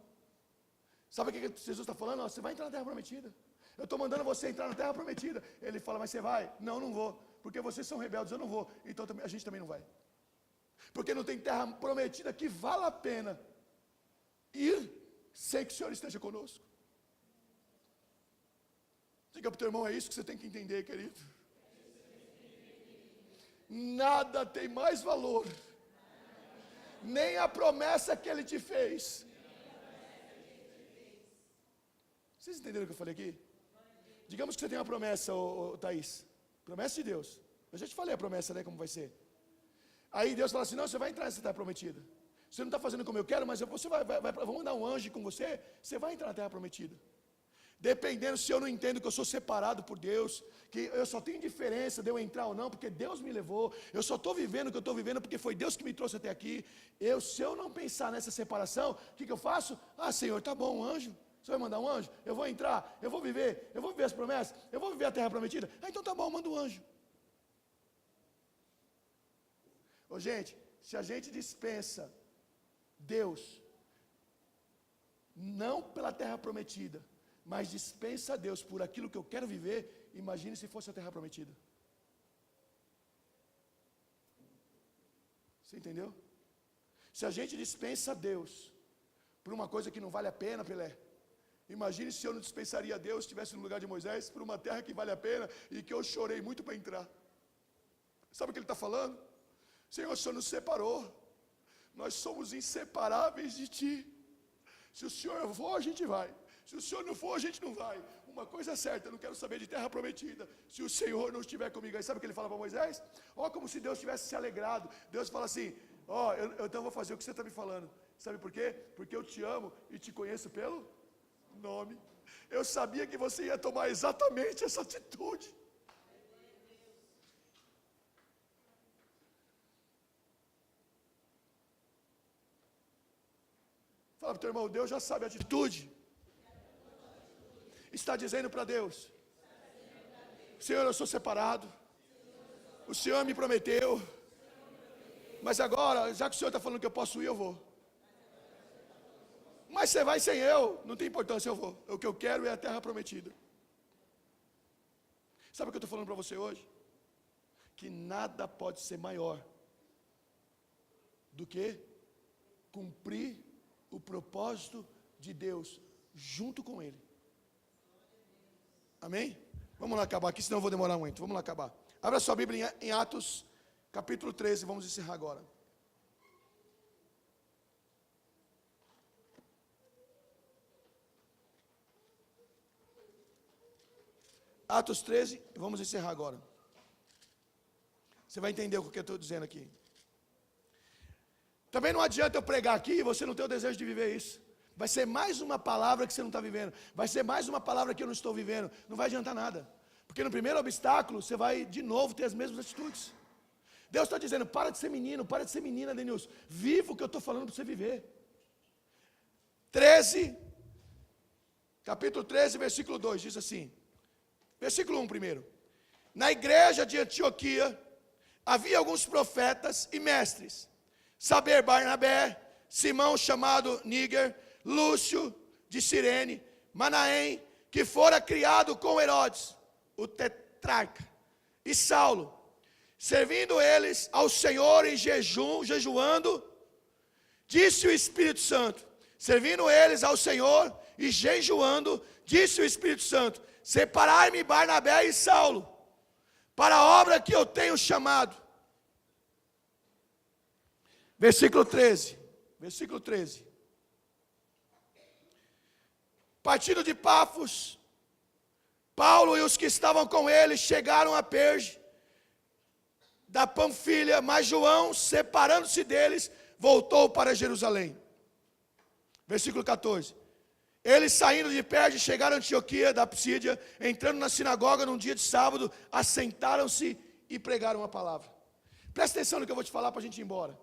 Sabe o que Jesus está falando? Você vai entrar na terra prometida. Eu estou mandando você entrar na terra prometida. Ele fala, mas você vai? Não, não vou. Porque vocês são rebeldes, eu não vou. Então a gente também não vai. Porque não tem terra prometida que vale a pena ir sem que o Senhor esteja conosco. Diga para o teu irmão, é isso que você tem que entender, querido. Nada tem mais valor, nem a promessa que Ele te fez. Vocês entenderam o que eu falei aqui? Digamos que você tem uma promessa, Thaís. Promessa de Deus. Eu já te falei a promessa, né, como vai ser. Aí Deus fala assim, não, você vai entrar nessa terra prometida. Você não está fazendo como eu quero, mas você vou mandar um anjo com você, você vai entrar na terra prometida. Dependendo se eu não entendo que eu sou separado por Deus, que eu só tenho diferença de eu entrar ou não, porque Deus me levou, eu só estou vivendo o que eu estou vivendo, porque foi Deus que me trouxe até aqui. Se eu não pensar nessa separação, o que eu faço? Ah, Senhor, tá bom, um anjo. Você vai mandar um anjo? Eu vou entrar, eu vou viver as promessas, eu vou viver a terra prometida. Ah, então tá bom, manda um anjo. Ô gente, se a gente dispensa Deus, não pela terra prometida, mas dispensa Deus por aquilo que eu quero viver, imagine se fosse a terra prometida. Você entendeu? Se a gente dispensa Deus por uma coisa que não vale a pena, Pelé, imagine se eu não dispensaria Deus, se estivesse no lugar de Moisés, por uma terra que vale a pena e que eu chorei muito para entrar. Sabe o que ele está falando? Senhor, o Senhor nos separou, nós somos inseparáveis de Ti. Se o Senhor for, a gente vai. Se o Senhor não for, a gente não vai. Uma coisa é certa, eu não quero saber de terra prometida, se o Senhor não estiver comigo. Aí sabe o que ele fala para Moisés? Ó, como se Deus tivesse se alegrado. Deus fala assim, ó, eu então vou fazer o que você está me falando. Sabe por quê? Porque eu te amo e te conheço pelo nome. Eu sabia que você ia tomar exatamente essa atitude. Fala para o teu irmão, Deus já sabe a atitude. Está dizendo para Deus: Senhor, eu sou separado. O Senhor me prometeu. Mas agora, já que o Senhor está falando que eu posso ir, eu vou. Mas você vai sem eu, não tem importância, eu vou. O que eu quero é a terra prometida. Sabe o que eu estou falando para você hoje? Que nada pode ser maior do que cumprir o propósito de Deus junto com Ele. Amém? Vamos lá acabar aqui, senão eu vou demorar muito. Vamos lá acabar. Abra sua Bíblia em Atos, capítulo 13, vamos encerrar agora. Atos 13, vamos encerrar agora. Você vai entender o que eu estou dizendo aqui. Também não adianta eu pregar aqui e você não ter o desejo de viver isso. Vai ser mais uma palavra que você não está vivendo. Vai ser mais uma palavra que eu não estou vivendo. Não vai adiantar nada. Porque no primeiro obstáculo, você vai de novo ter as mesmas atitudes. Deus está dizendo, para de ser menino, para de ser menina, Denilson. Viva o que eu estou falando para você viver. 13, capítulo 13, versículo 2, diz assim. Versículo 1 primeiro. Na igreja de Antioquia, havia alguns profetas e mestres. Saber Barnabé, Simão chamado Níger, Lúcio de Cirene, Manaém, que fora criado com Herodes, o tetrarca, e Saulo, servindo eles ao Senhor em jejum, jejuando, disse o Espírito Santo, servindo eles ao Senhor e jejuando, disse o Espírito Santo, separai-me Barnabé e Saulo, para a obra que eu tenho chamado. Versículo 13. Partindo de Pafos, Paulo e os que estavam com ele chegaram a Perge, da Panfilha, mas João, separando-se deles, voltou para Jerusalém. Versículo 14. Eles saindo de Perge, chegaram a Antioquia da Psídia, entrando na sinagoga num dia de sábado, assentaram-se e pregaram a palavra. Presta atenção no que eu vou te falar para a gente ir embora.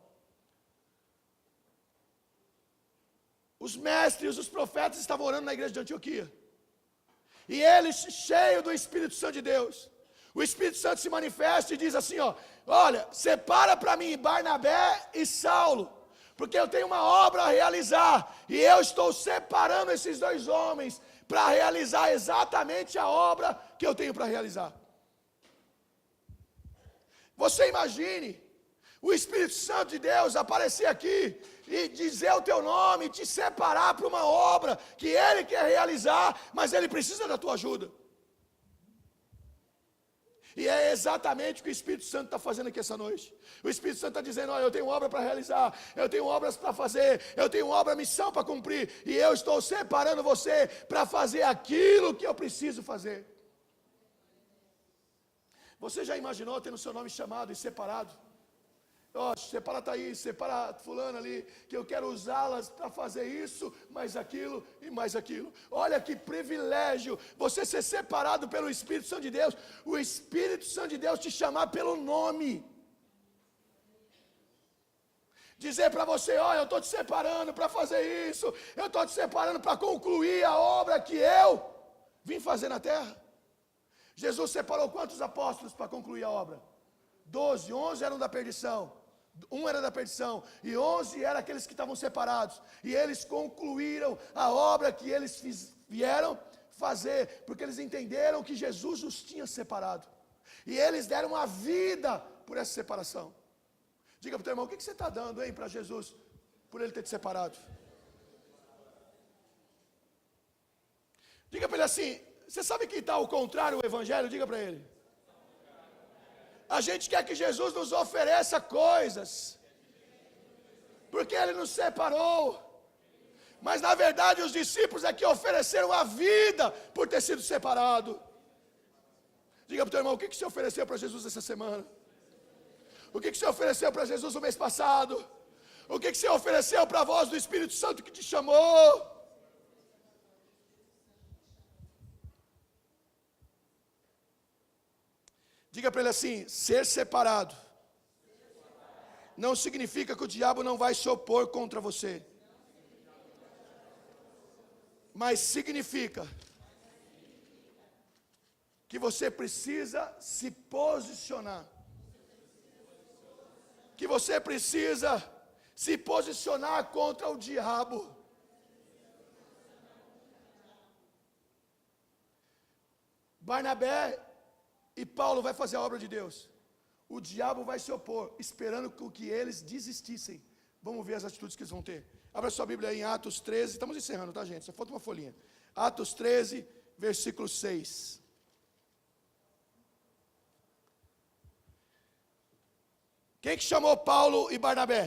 Os mestres, os profetas estavam orando na igreja de Antioquia. E eles, cheios do Espírito Santo de Deus, o Espírito Santo se manifesta e diz assim, ó, olha, separa para mim Barnabé e Saulo, porque eu tenho uma obra a realizar, e eu estou separando esses dois homens para realizar exatamente a obra que eu tenho para realizar. Você imagine o Espírito Santo de Deus aparecer aqui e dizer o teu nome, e te separar para uma obra que Ele quer realizar, mas Ele precisa da tua ajuda. E é exatamente o que o Espírito Santo está fazendo aqui essa noite. O Espírito Santo está dizendo, olha, eu tenho obra para realizar, eu tenho obras para fazer, eu tenho obra, missão para cumprir, e eu estou separando você para fazer aquilo que eu preciso fazer. Você já imaginou tendo seu nome chamado e separado? Ó, separa Thaís, separa fulano ali, que eu quero usá-las para fazer isso, mais aquilo e mais aquilo. Olha que privilégio você ser separado pelo Espírito Santo de Deus, o Espírito Santo de Deus te chamar pelo nome. Dizer para você, olha, eu estou te separando para fazer isso, eu estou te separando para concluir a obra que eu vim fazer na terra. Jesus separou quantos apóstolos para concluir a obra? 12, 11 eram da perdição, um era da perdição, e 11 eram aqueles que estavam separados, e eles concluíram a obra que eles vieram fazer, porque eles entenderam que Jesus os tinha separado, e eles deram a vida por essa separação. Diga para o teu irmão, o que você está dando, hein, para Jesus, por Ele ter te separado? Diga para ele assim, você sabe que está ao contrário o Evangelho? Diga para ele. A gente quer que Jesus nos ofereça coisas, porque Ele nos separou. Mas na verdade os discípulos é que ofereceram a vida por ter sido separado. Diga para o teu irmão, o que você ofereceu para Jesus essa semana? O que você ofereceu para Jesus no mês passado? O que você ofereceu para a voz do Espírito Santo que te chamou? Diga para ele assim, ser separado não significa que o diabo não vai se opor contra você. mas significa que você precisa se posicionar. Que você precisa se posicionar contra o diabo. Barnabé e Paulo vai fazer a obra de Deus. O diabo vai se opor, esperando que eles desistissem. Vamos ver as atitudes que eles vão ter. Abra sua Bíblia aí em Atos 13. Estamos encerrando, tá, gente? Só falta uma folhinha. Atos 13, versículo 6. Quem que chamou Paulo e Barnabé?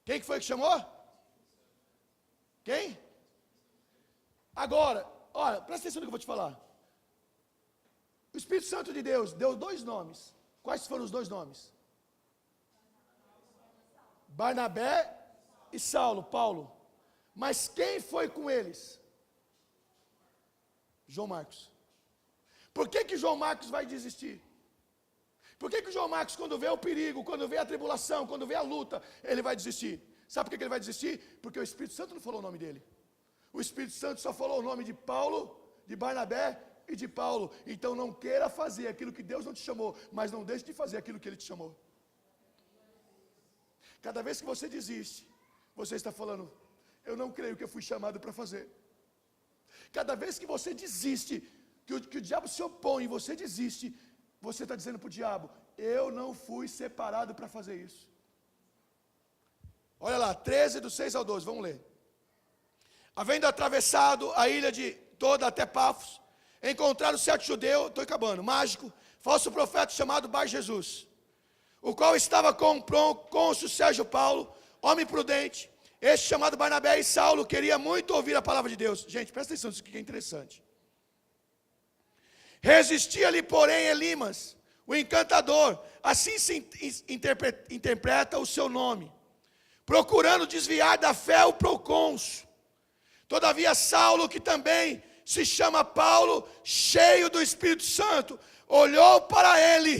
Quem que foi que chamou? Quem? Agora, olha, presta atenção no que eu vou te falar. O Espírito Santo de Deus deu 2 nomes. Quais foram os 2 nomes? Barnabé e Saulo, Paulo. Mas quem foi com eles? João Marcos. Por que João Marcos vai desistir? Por que João Marcos, quando vê o perigo, quando vê a tribulação, quando vê a luta, ele vai desistir? Sabe por que ele vai desistir? Porque o Espírito Santo não falou o nome dele. O Espírito Santo só falou o nome de Paulo, de Barnabé e de Paulo. Então não queira fazer aquilo que Deus não te chamou, mas não deixe de fazer aquilo que Ele te chamou. Cada vez que você desiste, você está falando, eu não creio que eu fui chamado para fazer. Cada vez que você desiste, que o diabo se opõe e você desiste, você está dizendo para o diabo, eu não fui separado para fazer isso. Olha lá, 13 do 6 ao 12, vamos ler. Havendo atravessado a ilha de toda até Pafos, encontraram certo judeu, estou acabando, mágico, falso profeta chamado Bar Jesus, o qual estava com cônsul Sérgio Paulo, homem prudente. Este chamado Barnabé e Saulo queria muito ouvir a palavra de Deus. Gente, presta atenção, isso aqui é interessante. Resistia-lhe, porém, Elimas, o encantador, assim se interpreta o seu nome, procurando desviar da fé o procônsul. Todavia Saulo, que também se chama Paulo, cheio do Espírito Santo, olhou para ele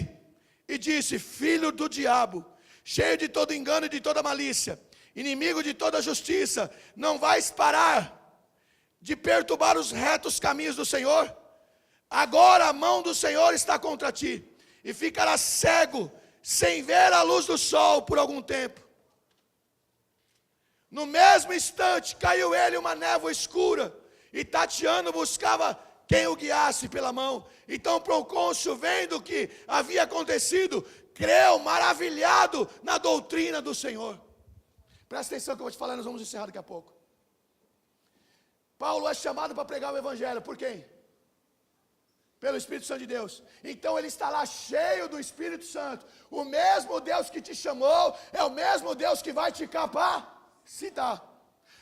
e disse, filho do diabo, cheio de todo engano e de toda malícia, inimigo de toda justiça, não vais parar de perturbar os retos caminhos do Senhor? Agora a mão do Senhor está contra ti, e ficarás cego, sem ver a luz do sol por algum tempo. No mesmo instante caiu ele uma névoa escura, e tateando buscava quem o guiasse pela mão. Então o procônsul, vendo o que havia acontecido, creu maravilhado na doutrina do Senhor. Presta atenção que eu vou te falar, nós vamos encerrar daqui a pouco. Paulo é chamado para pregar o Evangelho, por quem? Pelo Espírito Santo de Deus. Então ele está lá cheio do Espírito Santo. O mesmo Deus que te chamou é o mesmo Deus que vai te capacitar.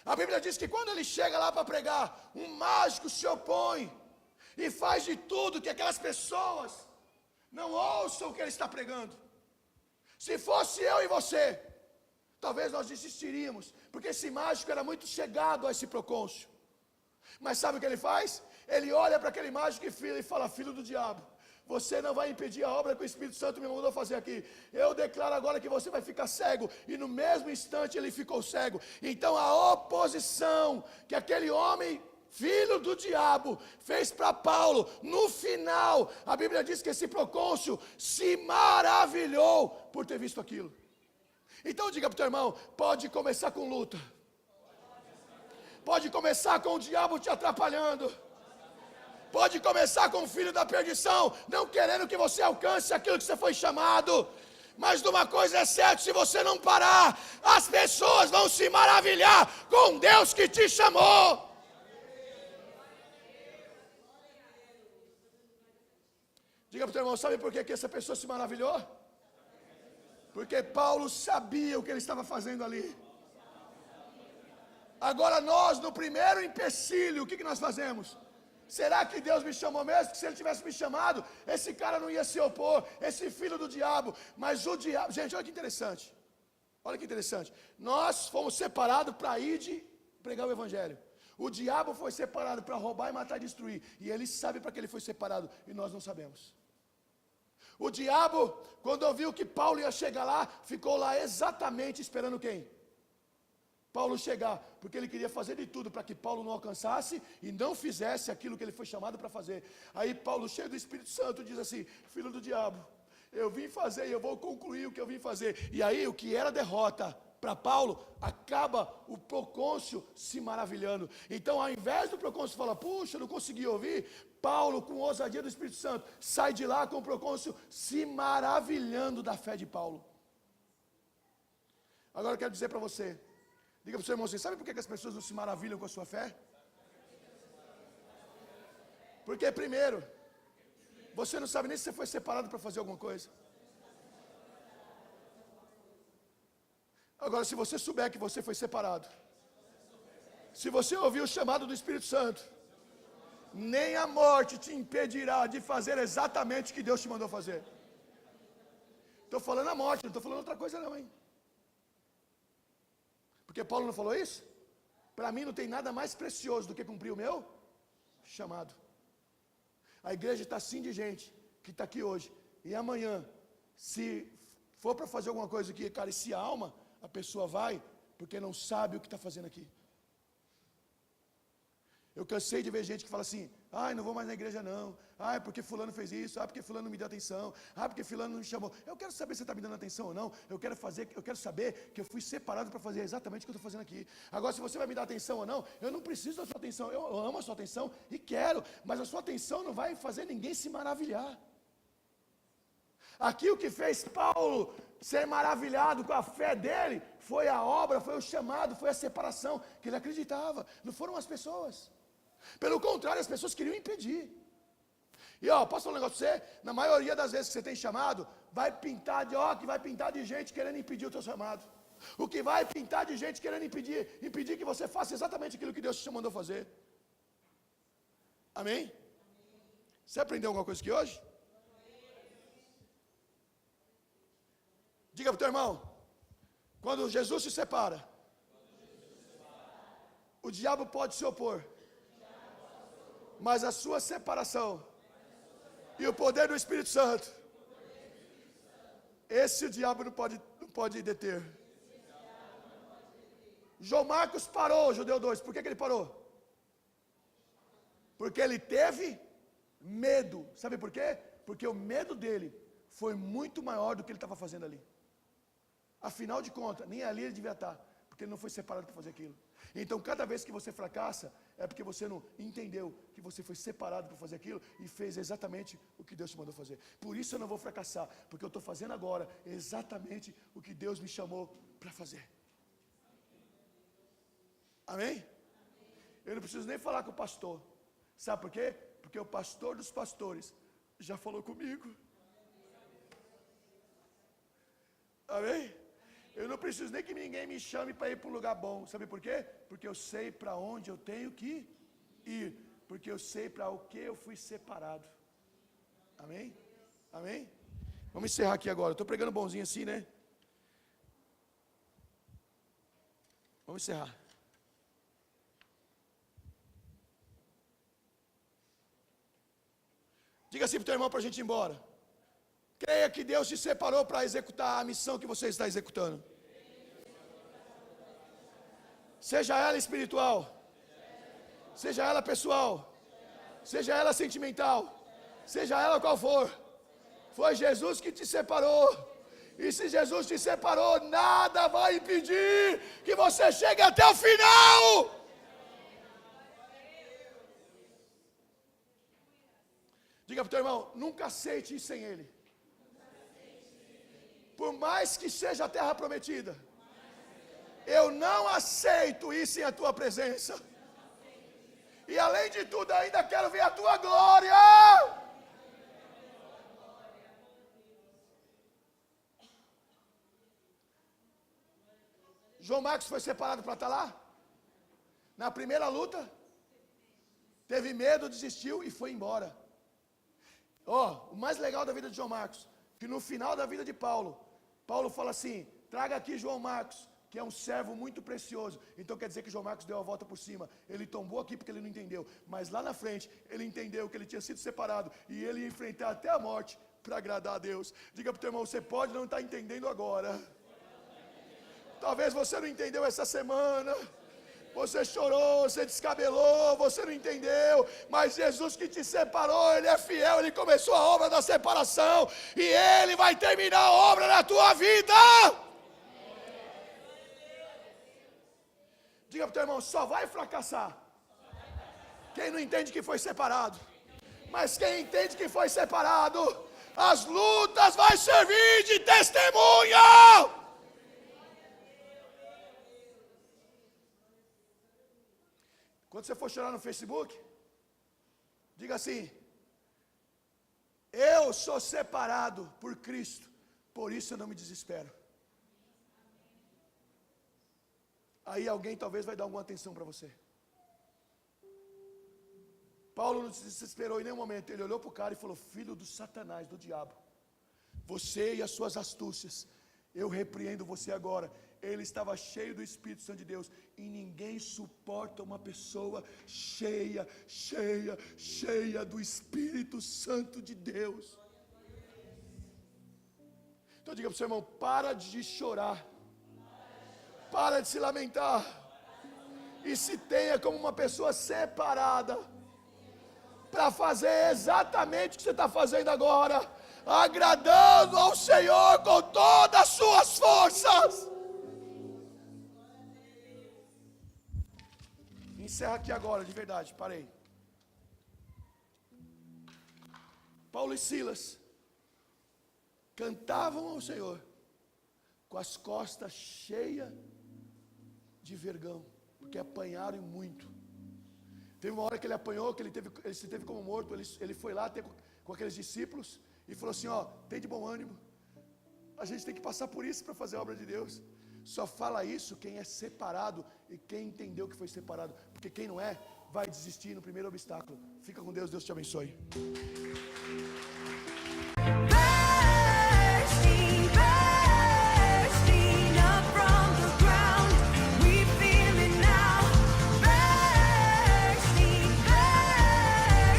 A Bíblia diz que quando ele chega lá para pregar, um mágico se opõe e faz de tudo que aquelas pessoas não ouçam o que ele está pregando. Se fosse eu e você, talvez nós desistiríamos, porque esse mágico era muito chegado a esse procônsul. Mas sabe o que ele faz? Ele olha para aquele mágico e fala, filho do diabo, você não vai impedir a obra que o Espírito Santo me mandou fazer aqui. Eu declaro agora que você vai ficar cego. E no mesmo instante ele ficou cego. Então a oposição que aquele homem, filho do diabo, fez para Paulo, no final, a Bíblia diz que esse procônsul se maravilhou por ter visto aquilo. Então diga para o teu irmão, pode começar com luta. Pode começar com o diabo te atrapalhando. Pode começar com o filho da perdição, não querendo que você alcance aquilo que você foi chamado. Mas de uma coisa é certa, se você não parar, as pessoas vão se maravilhar com Deus que te chamou. Diga para o teu irmão, sabe por que essa pessoa se maravilhou? Porque Paulo sabia o que ele estava fazendo ali. Agora nós, no primeiro empecilho, o que nós fazemos? Será que Deus me chamou mesmo? Que se Ele tivesse me chamado, esse cara não ia se opor, esse filho do diabo. Mas o diabo, gente, olha que interessante. Olha que interessante. Nós fomos separados para ir de pregar o Evangelho. O diabo foi separado para roubar e matar e destruir. E ele sabe para que ele foi separado e nós não sabemos. O diabo, quando ouviu que Paulo ia chegar lá, ficou lá exatamente esperando quem? Paulo chegar, porque ele queria fazer de tudo para que Paulo não alcançasse e não fizesse aquilo que ele foi chamado para fazer. Aí Paulo, cheio do Espírito Santo, diz assim: filho do diabo, eu vim fazer e eu vou concluir o que eu vim fazer. E aí o que era derrota para Paulo, acaba o procônsul se maravilhando. Então, ao invés do procônsul falar: puxa, não consegui ouvir, Paulo, com ousadia do Espírito Santo, sai de lá com o procônsul se maravilhando da fé de Paulo. Agora eu quero dizer para você, diga para o seu irmão assim: sabe por que as pessoas não se maravilham com a sua fé? Porque primeiro, você não sabe nem se você foi separado para fazer alguma coisa. Agora, se você souber que você foi separado, se você ouvir o chamado do Espírito Santo, nem a morte te impedirá de fazer exatamente o que Deus te mandou fazer. Estou falando a morte, não estou falando outra coisa não, hein? Porque Paulo não falou isso? Para mim não tem nada mais precioso do que cumprir o meu chamado. A igreja está assim de gente que está aqui hoje, e amanhã, se for para fazer alguma coisa que acaricia a alma, a pessoa vai, porque não sabe o que está fazendo aqui. Eu cansei de ver gente que fala assim: ai, não vou mais na igreja não, ai, porque fulano fez isso, ai, porque fulano não me deu atenção, ai, porque fulano não me chamou. Eu quero saber se você está me dando atenção ou não. Eu quero saber que eu fui separado para fazer exatamente o que eu estou fazendo aqui. Agora, se você vai me dar atenção ou não, eu não preciso da sua atenção. Eu amo a sua atenção e quero, mas a sua atenção não vai fazer ninguém se maravilhar. Aqui o que fez Paulo ser maravilhado com a fé dele foi a obra, foi o chamado, foi a separação que ele acreditava. Não foram as pessoas. Pelo contrário, as pessoas queriam impedir. E posso falar um negócio para você? Na maioria das vezes que você tem chamado, vai pintar de gente querendo impedir o teu chamado. O que vai pintar de gente querendo impedir que você faça exatamente aquilo que Deus te mandou fazer. Amém? Você aprendeu alguma coisa aqui hoje? Diga para o teu irmão: quando Jesus se separa, o diabo pode se opor, mas a sua separação e o poder do Espírito Santo, esse o diabo não pode deter. João Marcos parou, Judeu 2, por que ele parou? Porque ele teve medo. Sabe por quê? Porque o medo dele foi muito maior do que ele estava fazendo ali. Afinal de contas, nem ali ele devia estar, porque ele não foi separado para fazer aquilo. Então, cada vez que você fracassa, é porque você não entendeu que você foi separado para fazer aquilo e fez exatamente o que Deus te mandou fazer. Por isso eu não vou fracassar, porque eu estou fazendo agora exatamente o que Deus me chamou para fazer. Amém? Eu não preciso nem falar com o pastor. Sabe por quê? Porque o pastor dos pastores já falou comigo. Amém? Eu não preciso nem que ninguém me chame para ir para um lugar bom. Sabe por quê? Porque eu sei para onde eu tenho que ir. Porque eu sei para o que eu fui separado. Amém? Amém? Vamos encerrar aqui agora. Estou pregando bonzinho assim, né? Vamos encerrar. Diga assim para o teu irmão para a gente ir embora. Creia que Deus te separou para executar a missão que você está executando. Seja ela espiritual, seja ela pessoal, seja ela sentimental, seja ela qual for. Foi Jesus que te separou. E se Jesus te separou, nada vai impedir que você chegue até o final. Diga para o teu irmão: nunca aceite ir sem Ele. Por mais que seja a terra prometida, eu não aceito ir sem a tua presença. E além de tudo, ainda quero ver a tua glória. João Marcos foi separado para estar lá. Na primeira luta, teve medo, desistiu e foi embora. O mais legal da vida de João Marcos, que no final da vida de Paulo fala assim: traga aqui João Marcos, que é um servo muito precioso. Então quer dizer que João Marcos deu a volta por cima. Ele tombou aqui porque ele não entendeu, mas lá na frente ele entendeu que ele tinha sido separado e ele ia enfrentar até a morte para agradar a Deus. Diga para o teu irmão: você pode não estar entendendo agora, Talvez você não entendeu essa semana. Você chorou, você descabelou, você não entendeu, mas Jesus que te separou, Ele é fiel, Ele começou a obra da separação, e Ele vai terminar a obra na tua vida. Diga para o teu irmão, só vai fracassar quem não entende que foi separado, mas quem entende que foi separado, as lutas vai servir de testemunha. Quando você for chorar no Facebook, diga assim: eu sou separado por Cristo, por isso eu não me desespero. Aí alguém talvez vai dar alguma atenção para você. Paulo não se desesperou em nenhum momento, ele olhou para o cara e falou: filho do Satanás, do diabo, você e as suas astúcias, eu repreendo você agora. Ele estava cheio do Espírito Santo de Deus, e ninguém suporta uma pessoa cheia do Espírito Santo de Deus. Então diga para o seu irmão: para de chorar, para de se lamentar, e se tenha como uma pessoa separada, para fazer exatamente o que você está fazendo agora, agradando ao Senhor com todas as suas forças. Encerra aqui agora, de verdade, parei. Paulo e Silas cantavam ao Senhor com as costas cheias de vergão, porque apanharam muito. Teve uma hora que ele apanhou, que ele se teve como morto. Ele foi lá com aqueles discípulos e falou assim: ó, tem de bom ânimo, a gente tem que passar por isso para fazer a obra de Deus. Só fala isso quem é separado e quem entendeu que foi separado, porque quem não é, vai desistir no primeiro obstáculo. Fica com Deus, Deus te abençoe.